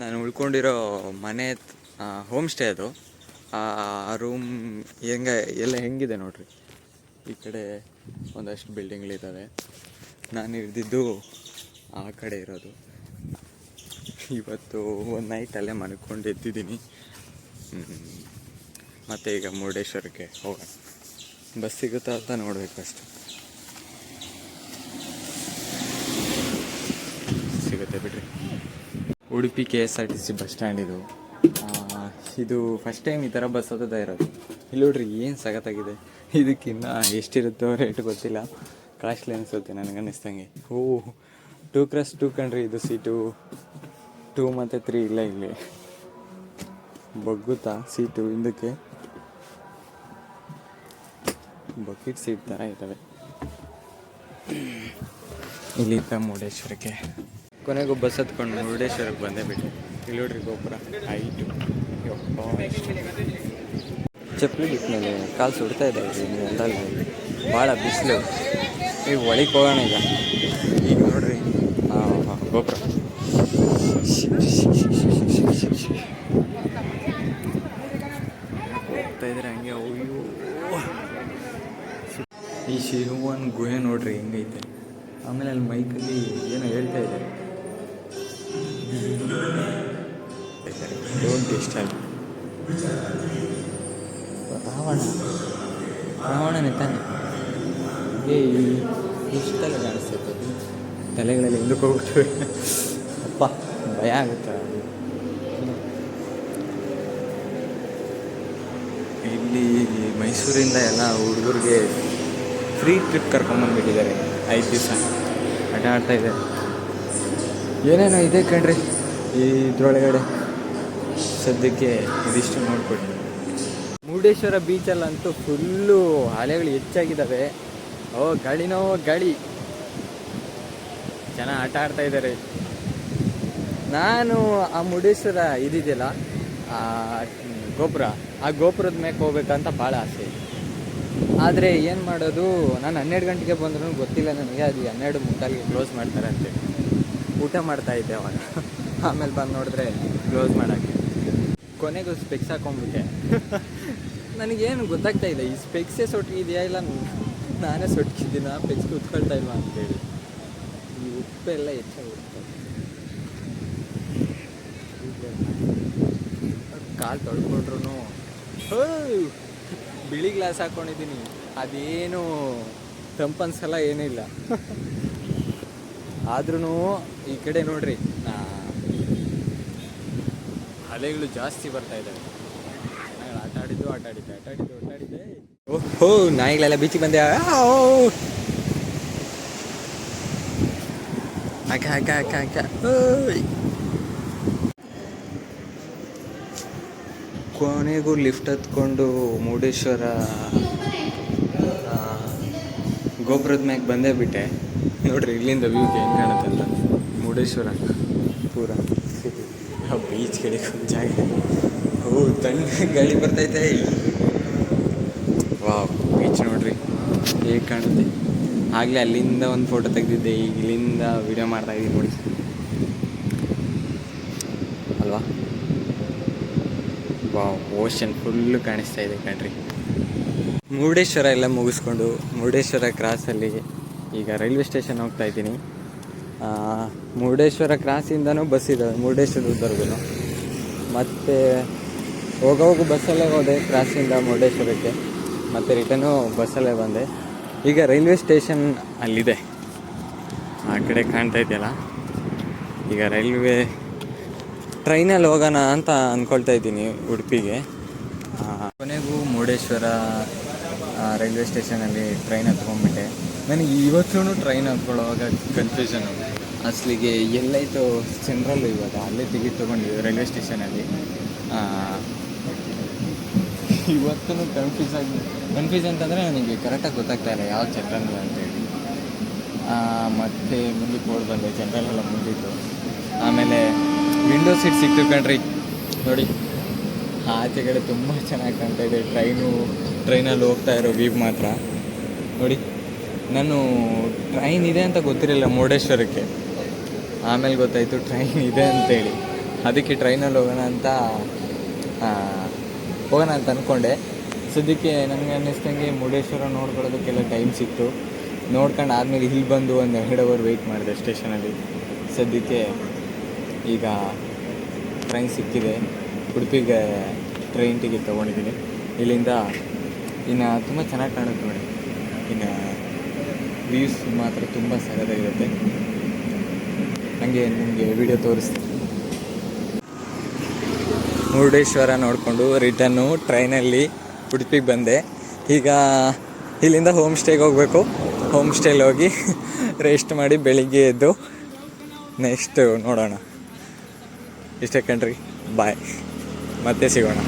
ನಾನು ಉಳ್ಕೊಂಡಿರೋ ಮನೆ home stay ಅದು. ಆ ರೂಮ್ ಎಲ್ಲ ಹೆಂಗಿದೆ ನೋಡ್ರಿ. ಈ ಕಡೆ ಒಂದಷ್ಟು ಬಿಲ್ಡಿಂಗ್ಗಳಿದ್ದಾವೆ. ನಾನು ಇರ್ದಿದ್ದು ಆ ಕಡೆ ಇರೋದು. ಇವತ್ತು ಒಂದು ನೈಟ್ ಅಲ್ಲೇ ಮಲ್ಕೊಂಡು ಎದ್ದಿದ್ದೀನಿ. ಮತ್ತು ಈಗ ಮುರುಡೇಶ್ವರಕ್ಕೆ ಹೋಗೋಣ. ಬಸ್ ಸಿಗುತ್ತಾ ಅಂತ ನೋಡಬೇಕು ಅಷ್ಟೆ. ಸಿಗುತ್ತೆ ಬಿಡ್ರಿ. ಉಡುಪಿ KSRTC ಬಸ್ ಸ್ಟ್ಯಾಂಡ್ ಇದು. ಇದು ಫಸ್ಟ್ ಟೈಮ್ ಈ ಥರ ಬಸ್ ಹತ್ತದ ಇರೋದು. ಇಲ್ಲಿ ನೋಡ್ರಿ ಏನು ಸಖತ್ತಾಗಿದೆ. ಇದಕ್ಕಿನ್ನ ಎಷ್ಟಿರುತ್ತೋ ರೇಟ್ ಗೊತ್ತಿಲ್ಲ. ಕಾಸ್ಟ್ಲಿ ಅನಿಸುತ್ತೆ ನನಗೆ ಅನ್ನಿಸ್ದಂಗೆ. 2x2 ಕಣ್ರಿ ಇದು ಸೀಟು. 2 ಮತ್ತು 3 ಇಲ್ಲ ಇಲ್ಲಿ. ಬಗ್ಗುತ್ತಾ ಸೀಟು ಹಿಂದಕ್ಕೆ. ಬಕೆಟ್ ಸೀಟ್ ಥರ ಇದ್ದಾವೆ. ಇಲ್ಲಿಂದ ಮುರುಡೇಶ್ವರಕ್ಕೆ ಕೊನೆಗೂ ಬಸ್ ಹತ್ಕೊಂಡು ಮುರುಡೇಶ್ವರಕ್ಕೆ ಬಂದೇ ಬಿಟ್ಟು. ಇಲ್ಲಿ ನೋಡ್ರಿ ಗೋಪುರ ಹೈಟು. ಚಪ್ಪಲಿ ಬಿಟ್ಮೇಲೆ ಕಾಲು ಸುಡ್ತಾ ಇದ್ದಾವೆ ಇಲ್ಲಿ ಅಂದಾಗ. ಭಾಳ ಬಿಸಿಲು. ಈಗ ಒಳಗೆ ಹೋಗೋಣ ಈಗ ನೋಡ್ರಿ ಗೋಪುರ. ಹೋಗ್ತಾ ಇದ್ರೆ ಹಂಗೆ. ಅಯ್ಯೋ, ಈ ಶಿವನ್ ಗುಹೆ ನೋಡ್ರಿ ಹೆಂಗೈತೆ. ಆಮೇಲೆ ಅಲ್ಲಿ ಮೈಕಲ್ಲಿ ಏನೋ ಹೇಳ್ತಾ ಇದ್ದಾರೆ. Don't disturb. ರಾವಣನೇ ತಾನೆ. ಎಷ್ಟು ತಲೆ ಕಾಣಿಸ್ತೈತೆ. ತಲೆಗಳಲ್ಲಿ ಹಿಂದಕ್ಕೆ ಹೋಗ್ಬಿಟ್ಟು ಅಪ್ಪ ಭಯ ಆಗುತ್ತೆ. ಇಲ್ಲಿ ಮೈಸೂರಿಂದ ಎಲ್ಲ ಹುಡುಗರಿಗೆ ಫ್ರೀ ಟ್ರಿಪ್ ಕರ್ಕೊಂಬಂದ್ಬಿಟ್ಟಿದ್ದಾರೆ. 5 ದಿವಸ ಆಟ ಆಡ್ತಾಯಿದ್ದಾರೆ. ಏನೇನೋ ಇದೆ ಕಣ್ರಿ ಇದ್ರೊಳಗಡೆ. ಸದ್ಯಕ್ಕೆ ಇದಿಷ್ಟು ನೋಡ್ಕೊಡಿ. ಮುರುಡೇಶ್ವರ ಬೀಚಲ್ಲಂತೂ ಫುಲ್ಲು ಅಲೆಗಳು ಹೆಚ್ಚಾಗಿದ್ದಾವೆ. ಗಾಳಿನೋ ಗಾಳಿ. ಜನ ಆಟ ಆಡ್ತಾಯಿದ್ದಾರೆ. ನಾನು ಆ ಮುರುಡೇಶ್ವರ ಇದಿದೆಯಲ್ಲ ಗೋಪುರ, ಆ ಗೋಪುರದ ಮೇಲೆ ಹೋಗ್ಬೇಕಂತ ಭಾಳ ಆಸೆ. ಆದರೆ ಏನು ಮಾಡೋದು, ನಾನು 12 ಗಂಟೆಗೆ ಬಂದ್ರೂ ಗೊತ್ತಿಲ್ಲ ನನಗೆ ಅದು 12:45ಗೆ ಕ್ಲೋಸ್ ಮಾಡ್ತಾರೆ ಅಂತೇಳಿ. ಊಟ ಮಾಡ್ತಾಯಿದ್ದೆ ಅವಾಗ. ಆಮೇಲೆ ಬಂದು ನೋಡಿದ್ರೆ ಕ್ಲೋಸ್ ಮಾಡೋಕ್ಕೆ. ಕೊನೆಗೂ ಸ್ಪೆಕ್ಸ್ ಹಾಕೊಂಡ್ಬಿಟ್ಟೆ. ನನಗೇನು ಗೊತ್ತಾಗ್ತಾ ಇದೆ, ಈ ಸ್ಪೆಕ್ಸೇ ಸೊಟ್ಟಿದೆಯಾ ಇಲ್ಲ ನಾನೇ ಸೊಟ್ಕಿದ್ದೀನ, ಸ್ಪೆಕ್ಸ್ ಕೂತ್ಕೊಳ್ತಾ ಇಲ್ವಾ ಅಂತೇಳಿ. ಈ ಉಪ್ಪೆಲ್ಲ ಹೆಚ್ಚಾಗುತ್ತೆ. ಕಾಲು ತೊಳ್ಕೊಂಡ್ರು ಬಿಳಿ ಗ್ಲಾಸ್ ಹಾಕ್ಕೊಂಡಿದ್ದೀನಿ. ಅದೇನು ತಂಪನ್ಸಲ್ಲ, ಏನಿಲ್ಲ. ಆದ್ರೂ ಈ ಕಡೆ ನೋಡ್ರಿ ಅಲೆಗಳು ಜಾಸ್ತಿ ಬರ್ತಾ ಇದ್ದಾವೆ. ಆಟ ಆಡಿದ್ದೆ. ಓಹೋ, ನಾಯಿಗಳೆಲ್ಲ ಬೀಚಿಗೆ ಬಂದೆ. ಕೊನೆಗೂ ಲಿಫ್ಟ್ ಹತ್ಕೊಂಡು ಮುರುಡೇಶ್ವರ ಗೋಪುರದ ಮ್ಯಾಗ ಬಂದೇ ಬಿಟ್ಟೆ. ನೋಡ್ರಿ ಇಲ್ಲಿಂದ ವ್ಯೂಗೆ ಹೆಂಗೆ ಕಾಣುತ್ತೆ ಅಂತ. ಮುರುಡೇಶ್ವರ ಪೂರ ಬೀಚ್ ಕಡೆ ಜಾಗ. ತಣ್ಣ ಗಾಳಿ ಬರ್ತೈತೆ. ವಾವ್, ಬೀಚ್ ನೋಡ್ರಿ ಹೇಗೆ ಕಾಣುತ್ತೆ. ಆಗಲೇ ಅಲ್ಲಿಂದ ಒಂದು ಫೋಟೋ ತೆಗೆದಿದ್ದೆ, ಈಗ ಇಲ್ಲಿಂದ ವಿಡಿಯೋ ಮಾಡ್ತಾಯಿದ್ದೀನಿ ನೋಡಿ. ಅಲ್ವಾ? ವಾವ್, ಓಷನ್ ಫುಲ್ಲು ಕಾಣಿಸ್ತಾ ಇದೆ ಕಣ್ರಿ. ಮುರುಡೇಶ್ವರ ಎಲ್ಲ ಮುಗಿಸ್ಕೊಂಡು ಮುರುಡೇಶ್ವರ ಕ್ರಾಸಲ್ಲಿ ಈಗ ರೈಲ್ವೆ ಸ್ಟೇಷನ್ ಹೋಗ್ತಾ ಇದ್ದೀನಿ. ಮುರುಡೇಶ್ವರ ಕ್ರಾಸಿಂದನೂ ಬಸ್ ಇದ್ದಾವೆ ಮುರುಡೇಶ್ವರದವರೆಗೂ. ಮತ್ತು ಹೋಗೋಗು ಬಸ್ಸಲ್ಲೇ ಹೋದೆ ಕ್ರಾಸಿಂದ ಮುರುಡೇಶ್ವರಕ್ಕೆ. ಮತ್ತು ರಿಟರ್ನು ಬಸ್ಸಲ್ಲೇ ಬಂದೆ. ಈಗ ರೈಲ್ವೆ ಸ್ಟೇಷನ್ ಅಲ್ಲಿದೆ, ಆ ಕಡೆ ಕಾಣ್ತಾ ಇದೆಯಲ್ಲ. ಈಗ ಟ್ರೈನಲ್ಲಿ ಹೋಗೋಣ ಅಂತ ಅಂದ್ಕೊಳ್ತಾ ಇದ್ದೀನಿ ಉಡುಪಿಗೆ. ಕೊನೆಗೂ ಮುರುಡೇಶ್ವರ ರೈಲ್ವೆ ಸ್ಟೇಷನಲ್ಲಿ ಟ್ರೈನ್ ಹತ್ಕೊಂಡ್ಬಿಟ್ಟೆ. ನನಗೆ ಇವತ್ತೂ ಟ್ರೈನ್ ಹತ್ಕೊಳ್ಳೋವಾಗ ಕನ್ಫ್ಯೂಷನು. ಅಸಲಿಗೆ ಎಲ್ಲೈತೋ ಸೆಂಟ್ರಲ್ಲು ಇವಾಗ ಅಲ್ಲೇ ಟಿಕೆಟ್ ತೊಗೊಂಡಿದ್ವಿ ರೈಲ್ವೆ ಸ್ಟೇಷನಲ್ಲಿ. ಇವತ್ತೂ ಕನ್ಫ್ಯೂಸ್ ಅಂತಂದರೆ ನನಗೆ ಕರೆಕ್ಟಾಗಿ ಗೊತ್ತಾಗ್ತಾ ಇಲ್ಲ ಯಾವ ಸೆಂಟ್ರಲ್ ಅಂತೇಳಿ. ಮತ್ತು ಮುಂದಕ್ಕೆ ಓಡಿ ಬಂದೆ, ಸೆಂಟ್ರಲೆಲ್ಲ ಮುಂದಿತ್ತು. ಆಮೇಲೆ ವಿಂಡೋ ಸೀಟ್ ಸಿಕ್ತು ಕಣ್ರಿ. ನೋಡಿ ಆಚೆಗಡೆ ತುಂಬ ಚೆನ್ನಾಗಿ ಕಾಣ್ತಾ ಇದೆ. ಟ್ರೈನಲ್ಲಿ ಹೋಗ್ತಾ ಇರೋ ವ್ಯೂ ಮಾತ್ರ ನೋಡಿ. ನಾನು ಟ್ರೈನ್ ಇದೆ ಅಂತ ಗೊತ್ತಿರಲಿಲ್ಲ ಮುರುಡೇಶ್ವರಕ್ಕೆ. ಆಮೇಲೆ ಗೊತ್ತಾಯಿತು ಟ್ರೈನ್ ಇದೆ ಅಂತೇಳಿ. ಅದಕ್ಕೆ ಟ್ರೈನಲ್ಲಿ ಹೋಗೋಣ ಅಂತ ಅಂದ್ಕೊಂಡೆ. ಸದ್ಯಕ್ಕೆ ನನಗೆ ಅನ್ನಿಸ್ದಂಗೆ ಮುರುಡೇಶ್ವರ ನೋಡ್ಕೊಳ್ಳೋದಕ್ಕೆಲ್ಲ ಟೈಮ್ ಸಿಕ್ತು. ನೋಡ್ಕೊಂಡು ಆದಮೇಲೆ ಇಲ್ಲಿ ಬಂದು ಒಂದು 2 ಅವರ್ ವೆಯ್ಟ್ ಮಾಡಿದೆ ಸ್ಟೇಷನಲ್ಲಿ. ಸದ್ಯಕ್ಕೆ ಈಗ ಟ್ರೈನ್ ಸಿಕ್ಕಿದೆ. ಉಡುಪಿಗೆ ಟ್ರೈನ್ ಟಿಕೆಟ್ ತೊಗೊಂಡಿದ್ದೀನಿ. ಇಲ್ಲಿಂದ ಇನ್ನು ತುಂಬ ಚೆನ್ನಾಗಿ ಕಾಣುತ್ತೆ ನೋಡಿ. ಇನ್ನು ವ್ಯೂಸ್ ಮಾತ್ರ ತುಂಬ ಸಖತ್ತಾಗಿರುತ್ತೆ. ಹಾಗೆ ನಿಮಗೆ ವಿಡಿಯೋ ತೋರಿಸ್ತೀನಿ. ಮುರುಡೇಶ್ವರ ನೋಡಿಕೊಂಡು ರಿಟರ್ನು ಟ್ರೈನಲ್ಲಿ ಉಡುಪಿಗೆ ಬಂದೆ. ಈಗ ಇಲ್ಲಿಂದ ಹೋಮ್ ಸ್ಟೇಗೆ ಹೋಗಬೇಕು. ಹೋಮ್ ಸ್ಟೇಲಿ ಹೋಗಿ ರೆಸ್ಟ್ ಮಾಡಿ ಬೆಳಿಗ್ಗೆ ಎದ್ದು ನೆಕ್ಸ್ಟ್ ನೋಡೋಣ. ಇಷ್ಟೇ ಕಣ್ರಿ, ಬಾಯ್, ಮತ್ತೆ ಸಿಗೋಣ.